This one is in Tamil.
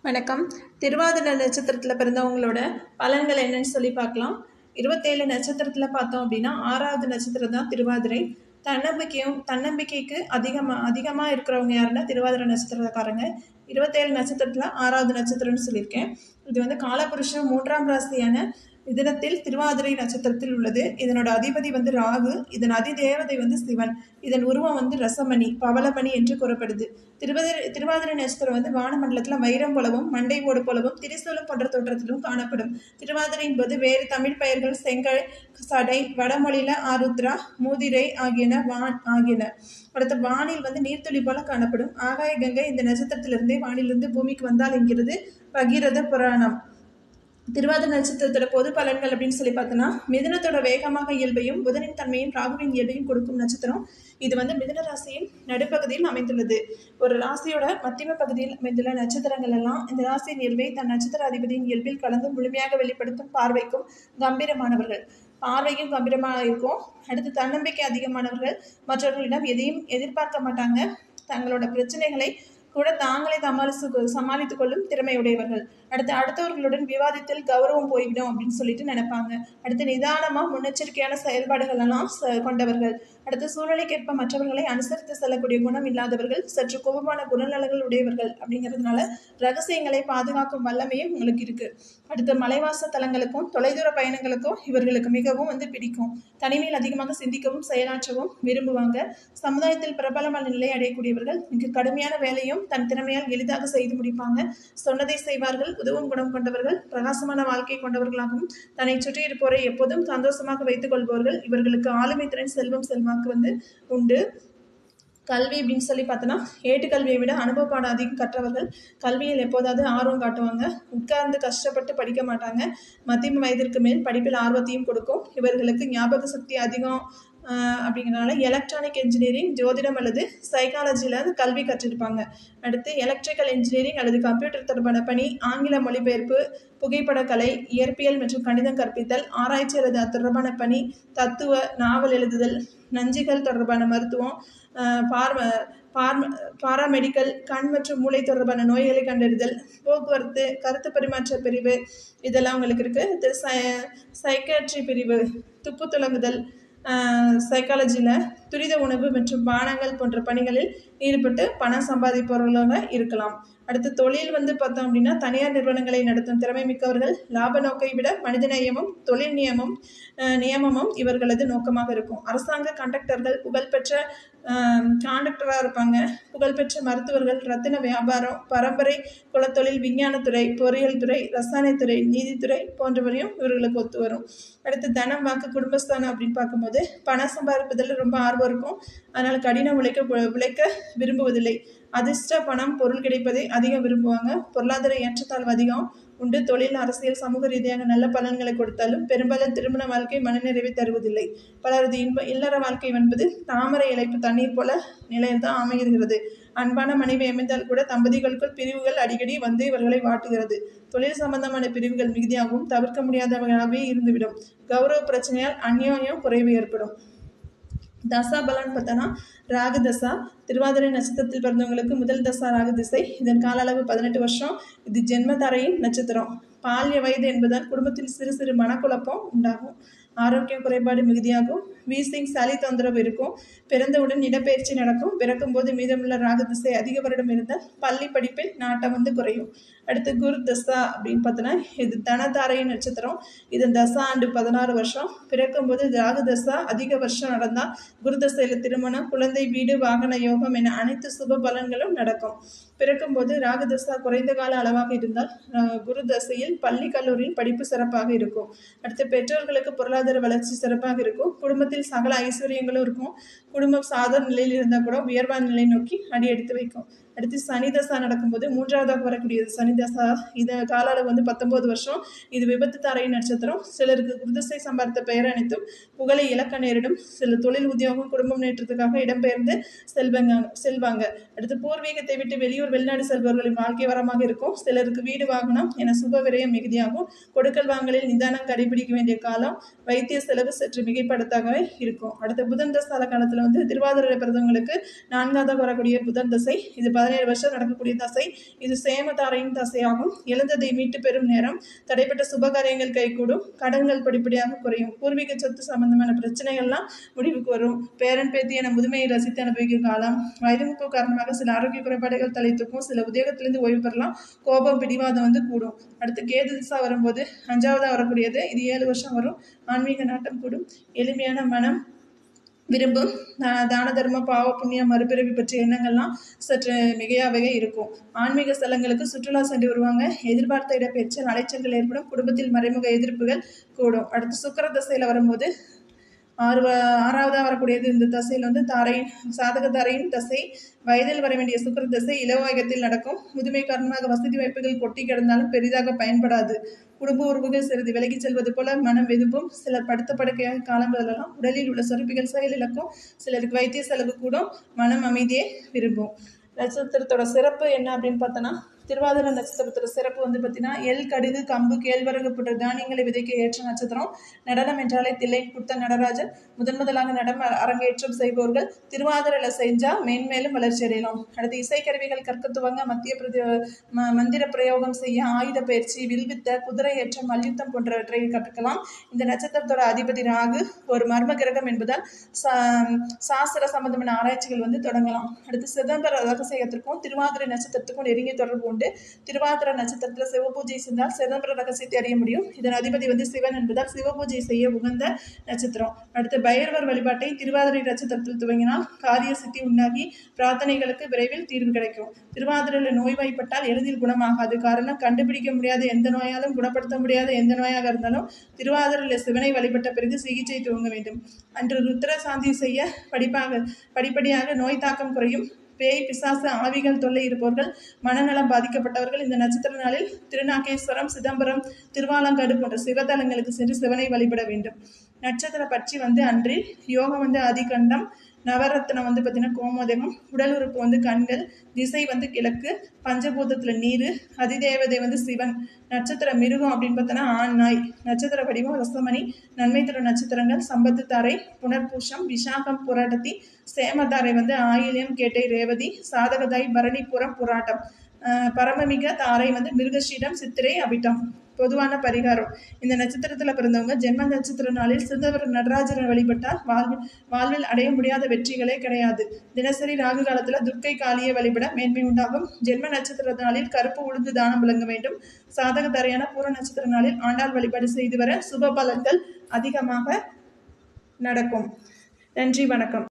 வணக்கம். திருவாதிரை நட்சத்திரத்தில் பிறந்தவங்களோட பலன்கள் என்னன்னு சொல்லி பார்க்கலாம். 27 நட்சத்திரத்தில் பார்த்தோம் அப்படின்னா 6வது நட்சத்திரம் தான் திருவாதிரை. தன்னம்பிக்கைக்கு அதிகமாக இருக்கிறவங்க யாருன்னா திருவாதிரை நட்சத்திரக்காரங்க. 27 நட்சத்திரத்தில் 6வது நட்சத்திரம்னு சொல்லியிருக்கேன். இது வந்து காலபுருஷன் 3ஆம் ராசியான மிதுனத்தில் திருவாதிரை நட்சத்திரத்தில் உள்ளது. இதனோட அதிபதி வந்து ராகு. இதன் அதிதேவதை வந்து சிவன். இதன் உருவம் வந்து ரசமணி, பவளமணி என்று கூறப்படுது. திருவாதிரை நட்சத்திரம் வந்து வானமண்டலத்தில் வைரம் போலவும் மண்டை ஓடு போலவும் திரிசூலம் போன்ற தோற்றத்திலும் காணப்படும். திருவாதிரையின் போது வேறு தமிழ் பெயர்கள் செங்கல், சடை, வடமொழியில ஆருத்ரா, மூதிரை ஆகியன அடுத்த வானில் வந்து நீர்த்துளி போல காணப்படும். ஆகாய கங்கை இந்த நட்சத்திரத்திலிருந்தே வானிலிருந்து பூமிக்கு வந்தால் என்கிறது பகீரத புராணம். திருவாதிரை நட்சத்திரத்தோட பொது பலன்கள் அப்படின்னு சொல்லி பார்த்தோன்னா, மிதுனத்தோட வேகமாக இயல்பையும் புதனின் தன்மையும் ராகுவின் இயல்பையும் கொடுக்கும் நட்சத்திரம். இது வந்து மிதுன ராசியின் நடுப்பகுதியில் அமைந்துள்ளது. ஒரு ராசியோட மத்தியம பகுதியில் அமைந்துள்ள நட்சத்திரங்கள் எல்லாம் இந்த ராசியின் இயல்பை தன் நட்சத்திர அதிபதியின் இயல்பில் கலந்து முழுமையாக வெளிப்படுத்தும் பார்வைக்கும் கம்பீரமானவர்கள். பார்வையும் கம்பீரமாக இருக்கும். அடுத்து தன்னம்பிக்கை அதிகமானவர்கள். மற்றவர்களிடம் எதையும் எதிர்பார்க்க மாட்டாங்க. தங்களோட பிரச்சனைகளை கூட தாங்களே சமாளித்துக் கொள்ளும் திறமையுடையவர்கள். அடுத்தவர்களுடன் விவாதத்தில் கௌரவம் போய்விடும் அப்படின்னு சொல்லிட்டு நினைப்பாங்க. அடுத்து நிதானமா முன்னெச்சரிக்கையான செயல்பாடுகள் எல்லாம் கொண்டவர்கள். அடுத்து சூழ்நிலைக்கேற்ப மற்றவர்களை அனுசரித்து செல்லக்கூடிய குணம் இல்லாதவர்கள். சற்று கோபமான குணநலங்கள் உடையவர்கள் அப்படிங்கிறதுனால ரகசியங்களை பாதுகாக்கும் வல்லமையும் உங்களுக்கு இருக்கு. அடுத்த மலைவாச தலங்களுக்கும் தொலைதூர பயணங்களுக்கும் இவர்களுக்கு மிகவும் வந்து பிடிக்கும். தனிமையில் அதிகமாக சிந்திக்கவும் செயலாற்றவும் விரும்புவாங்க. சமுதாயத்தில் பிரபலமான நிலை அடையக்கூடியவர்கள். மிக கடுமையான வேலையும் தன் திறமையால் எளிதாக செய்து முடிப்பாங்க. சொன்னதை செய்வார்கள். உதவும் குணம் கொண்டவர்கள். பிரகாசமான வாழ்க்கை கொண்டவர்களாகவும் தன்னை சுற்றி இருப்போரை எப்போதும் சந்தோஷமாக வைத்துக் கொள்பவர்கள். இவர்களுக்கு ஆளுமை திறன், செல்வம், செல்வாக்கு வந்து உண்டு. கல்வி அப்படின்னு சொல்லி பார்த்தோன்னா, ஏட்டுக்கல்வியை விட அனுபவ பாடம் அதிகம் கற்றவர்கள். கல்வியில் எப்போதாவது ஆர்வம் காட்டுவாங்க. உட்கார்ந்து கஷ்டப்பட்டு படிக்க மாட்டாங்க. மத்தியம வயதிற்கு மேல் படிப்பில் ஆர்வத்தையும் கொடுக்கும். இவர்களுக்கு ஞாபக சக்தி அதிகம் அப்படிங்கிறனால எலக்ட்ரானிக் இன்ஜினியரிங், ஜோதிடம் அல்லது சைக்காலஜியில் கல்வி கற்றிருப்பாங்க. அடுத்து எலக்ட்ரிக்கல் இன்ஜினியரிங் அல்லது கம்ப்யூட்டர் தொடர்பான பணி, ஆங்கில மொழிபெயர்ப்பு, புகைப்படக்கலை, இயற்பியல் மற்றும் கணிதம் கற்பித்தல், ஆராய்ச்சி அல்லது அது தொடர்பான பணி, தத்துவ நாவல் எழுதுதல், நஞ்சுகள் தொடர்பான மருத்துவம், பாராமெடிக்கல், கண் மற்றும் மூளை தொடர்பான நோய்களை கண்டறிதல், போக்குவரத்து, கருத்து பரிமாற்ற பிரிவு இதெல்லாம் உங்களுக்கு இருக்குது. சைக்காட்ரி பிரிவு, துப்பு துலங்குதல், சைக்காலஜியில் துரித உணவு மற்றும் பானங்கள் போன்ற பணிகளில் ஈடுபட்டு பணம் சம்பாதிப்பவர்களாக இருக்கலாம். அடுத்து தொழில் வந்து பார்த்தோம் அப்படின்னா, தனியார் நிறுவனங்களை நடத்தும் திறமை மிக்கவர்கள். லாப நோக்கை விட மனிதநேயமும் தொழில் நியமமும் இவர்களது நோக்கமாக இருக்கும். அரசாங்க கண்டக்டர்கள், புகழ்பெற்ற காண்டக்டராக இருப்பாங்க. புகழ்பெற்ற மருத்துவர்கள், ரத்தின வியாபாரம், பரம்பரை குலத்தொழில், விஞ்ஞானத்துறை, பொறியியல் துறை, ரசாயனத்துறை, நீதித்துறை போன்றவரையும் இவர்களுக்கு ஒத்து வரும். அடுத்து தனம், வாக்கு, குடும்பஸ்தானம் அப்படின்னு பார்க்கும்போது பணம் சம்பாதிப்பதில் ரொம்ப ஆர்வம் இருக்கும். அதனால் கடின உழைக்க விரும்புவதில்லை. அதிர்ஷ்ட, பணம், பொருள் கிடைப்பதை அதிகம் விரும்புவாங்க. பொருளாதார ஏற்றத்தாழ்வு அதிகம் உண்டு. தொழில், அரசியல், சமூக ரீதியாக நல்ல பலன்களை கொடுத்தாலும் பெரும்பாலும் திருமண வாழ்க்கை மனநிறைவை தருவதில்லை. பலரது இல்லற வாழ்க்கை என்பது தாமரை இலைப்பு தண்ணீர் போல நிலையில் தான் அமைகிறது. அன்பான மனைவி அமைந்தால் கூட தம்பதிகளுக்குள் பிரிவுகள் அடிக்கடி வந்து இவர்களை வாட்டுகிறது. தொழில் சம்பந்தமான பிரிவுகள் மிகுதியாகவும் தவிர்க்க முடியாதவர்களாகவே இருந்துவிடும். கௌரவ பிரச்சனையால் அந்யோன்யம் குறைவு ஏற்படும். தசா பலன் பார்த்தோன்னா, ராகு தசா. திருவாதிரை நட்சத்திரத்தில் பிறந்தவங்களுக்கு முதல் தசா ராகு திசை. இதன் கால அளவு 18 வருஷம். இது ஜென்மதாரையின் நட்சத்திரம். பால்ய வயது என்பதால் குடும்பத்தில் சிறு சிறு மனக்குழப்பம் உண்டாகும். ஆரோக்கிய குறைபாடு மிகுதியாகும். வீசிங், சளி தொந்தரவு இருக்கும். பிறந்தவுடன் இடப்பெயர்ச்சி நடக்கும். பிறக்கும்போது மீதமுள்ள ராகு திசை அதிக வருடம் இருந்தால் பள்ளி படிப்பில் நாட்டம் வந்து குறையும். அடுத்து குரு தசா அப்படின்னு பார்த்தோன்னா, இது தனதாரையின் நட்சத்திரம். இதன் தசா ஆண்டு 16 வருஷம். பிறக்கும்போது ராகு தசா அதிக வருஷம் நடந்தால் குரு தசையில் திருமணம், குழந்தை, வீடு, வாகன யோகம் என அனைத்து சுப பலன்களும் நடக்கும். பிறக்கும்போது ராகு தசா குறைந்த கால அளவாக இருந்தால் குரு தசையில் பள்ளி, கல்லூரியில் படிப்பு சிறப்பாக இருக்கும். அடுத்து பெற்றோர்களுக்கு பொருளாதார வளர்ச்சி சிறப்பாக இருக்கும். குடும்பத்தில் சகல ஐஸ்வர்யங்களும் இருக்கும். குடும்பம் சாதாரண நிலையில் இருந்தால் கூட உயர்வான நிலை நோக்கி அடி எடுத்து வைக்கும். அடுத்து சனி தசா நடக்கும்போது 3வதாக வரக்கூடியது சனி தசா. இது கால அளவு வந்து 19 வருஷம். இது விபத்து தாரையின் நட்சத்திரம். சிலருக்கு குருதசை சம்பாதித்த பெயர் அனைத்தும் புகழை இழக்க நேரிடும். சில தொழில், உத்தியோகம், குடும்பம் நேற்றத்துக்காக இடம்பெயர்ந்து செல்வாங்க. அடுத்து பூர்வீகத்தை விட்டு வெளியூர், வெளிநாடு செல்பவர்களின் வாழ்க்கை வரமாக இருக்கும். சிலருக்கு வீடு, வாகனம் என சுப விரயம் மிகுதியாகும். கொடுக்கல் வாங்கலில் நிதானம் கடைபிடிக்க வேண்டிய காலம். வைத்திய செலவு சற்று மிகைப்படுத்தாகவே இருக்கும். அடுத்த புதன் தசால காலத்தில் வந்து திருவாதிரை பிறந்தவங்களுக்கு 4வதாக வரக்கூடிய புதன் தசை. இது 17 வருஷம் நடக்கக்கூடிய தசை. இது சேமதாரையின் தசையாகும். எழுந்ததை மீட்டு பெறும் நேரம். தடைப்பட்ட சுபகாரியங்கள் கைகூடும். கடன்கள் படிப்படியாக குறையும். பூர்வீக சொத்து சம்பந்தமான பிரச்சனைகள்லாம் முடிவுக்கு வரும். பேரன் பேத்தி என முதுமையை ரசித்து அனுபவிக்கும் காலம். வயது மூப்பு காரணமாக சில ஆரோக்கிய குறைபாடுகள் தலை தூக்கும். சில உத்தியோகத்திலிருந்து ஓய்வு பெறலாம். கோபம் பிடிவாதம் கூடும். அடுத்து கேது திசா வரும்போது 5ஆவதா வரக்கூடியது. இது 7 வருஷம் வரும். ஆன்மீக நாட்டம் கூடும். எளிமையான மனம் விரும்பும். தான தர்ம பாவ புண்ணியம் மறுபிறவி பற்றிய எண்ணங்கள்லாம் சற்று மிகையாகவே இருக்கும். ஆன்மீக ஸ்தலங்களுக்கு சுற்றுலா சென்று வருவாங்க. எதிர்பார்த்த இடப்பெயர்ச்சியில் அலைச்சல்கள் ஏற்படும். குடும்பத்தில் மறைமுக எதிர்ப்புகள் கூடும். அடுத்து சுக்கிர தசையில் வரும்போது 6ஆவதாக வரக்கூடியது. இந்த தசையில் சாதக தாரையின் தசை. வயதில் வர வேண்டிய சுக்கிர தசை இலவயகத்தில் நடக்கும். முதுமை காரணமாக வசதி வாய்ப்புகள் கொட்டி கிடந்தாலும் பெரிதாக பயன்படாது. குடும்ப உறவுகள் சிறிது விலகி செல்வது போல மனம் வெதுப்பும். சிலர் படுத்த படுக்கையாக காலம் பெறலாம். உடலில் உள்ள சுரப்பிகள் செயலிழக்கும். சிலருக்கு வைத்திய செலவு கூடும். மனம் அமைதியை விரும்பும். நட்சத்திரத்தோட சிறப்பு என்ன அப்படின்னு பார்த்தோன்னா, திருவாதிரை நட்சத்திரத்தோட சிறப்பு பார்த்தீங்கன்னா, எள், கடுகு, கம்பு, கேழ்வரகு போன்ற தானியங்களை விதைக்க ஏற்ற நட்சத்திரம். நடனம் என்றாலே தில்லை கொடுத்த நடராஜன். முதலாக நடம் அரங்கேற்றம் செய்பவர்கள். திருவாதிரையில் செஞ்சால் மேன்மேலும் வளர்ச்சி அடையலாம். அடுத்து இசைக்கருவிகள் கற்க துவங்க, மந்திர பிரயோகம் செய்ய, ஆயுத பயிற்சி, வில்வித்த, குதிரை ஏற்றம், மல்யுத்தம் போன்றவற்றை கற்றுக்கலாம். இந்த நட்சத்திரத்தோட அதிபதி ராகு ஒரு மர்ம கிரகம் என்பதால் சாஸ்திர சம்பந்தமான ஆராய்ச்சிகள் தொடங்கலாம். அடுத்து சிதம்பர ரகசியத்திற்கும் திருவாதிரை நட்சத்திரத்துக்கும் நெருங்கிய தொடர்பு உண்டு. திருவாதிரை நட்சத்திரத்தில் சிவபூஜை செய்தால் சிதம்பர ரகசியத்தை அறிய முடியும். இதன் அதிபதி சிவன் என்பதால் சிவபூஜை செய்ய உகந்த நட்சத்திரம். அடுத்து பைரவர் வழிபாட்டை திருவாதிரை நட்சத்திரத்தில் துவங்கினால் காரிய சித்தி உண்டாகி பிரார்த்தனைகளுக்கு விரைவில் தீர்வு கிடைக்கும். திருவாதிரையில் நோய்வாய்ப்பட்டால் எளிதில் குணமாகாது. காரணம், கண்டுபிடிக்க முடியாத எந்த நோயாலும் குணப்படுத்த முடியாத எந்த நோயாக இருந்தாலும் திருவாதிரையில் சிவனை வழிபட்ட பிறகு சிகிச்சை துவங்க வேண்டும். அன்று ருத்ர சாந்தி செய்ய படிப்படியாக நோய் தாக்கம் குறையும். பேய், பிசாசு, ஆவிகள் தொல்லை இருப்பவர்கள், மனநலம் பாதிக்கப்பட்டவர்கள் இந்த நட்சத்திர நாளில் திருநாகேஸ்வரம், சிதம்பரம், திருவாலங்காடு போன்ற சிவத்தலங்களுக்கு சென்று சிவனை வழிபட வேண்டும். நட்சத்திர பட்சி அன்றில் யோகம் அதிகண்டம். நவரத்னம் பார்த்தீங்கன்னா கோமோதகம். உடல் உறுப்பு கண்கள். திசை கிழக்கு. பஞ்சபூதத்தில் நீர். அதிதேவதை சிவன். நட்சத்திர மிருகம் அப்படின்னு பார்த்தோன்னா ஆண் நாய். நட்சத்திர வடிவம் ரசமணி. நன்மை தரும் நட்சத்திரங்கள் சம்பத்து தாரை, புனர்பூஷம், விசாகம், புராடத்தி. சேமதாரை ஆயில்யம், கேட்டை, ரேவதி. சாதகதாய், பரணிபுரம், புராட்டம். பரமமிக தாரை மிருகஷீடம், சித்திரை, அபிட்டம். பொதுவான பரிகாரம். இந்த நட்சத்திரத்தில் பிறந்தவங்க ஜென்ம நட்சத்திர நாளில் சிதம்பர நடராஜரை வழிபட்டால் வாழ்வில் அடைய முடியாத வெற்றிகளே கிடையாது. தினசரி ராகு காலத்தில் துர்க்கை காளியை வழிபட மேன்மை உண்டாகும். ஜென்ம நட்சத்திர நாளில் கருப்பு உளுந்து தானம் வழங்க வேண்டும். சாதக தரையான பூர நட்சத்திர நாளில் ஆண்டாள் வழிபாடு செய்து வர சுப பலன்கள் அதிகமாக நடக்கும். நன்றி, வணக்கம்.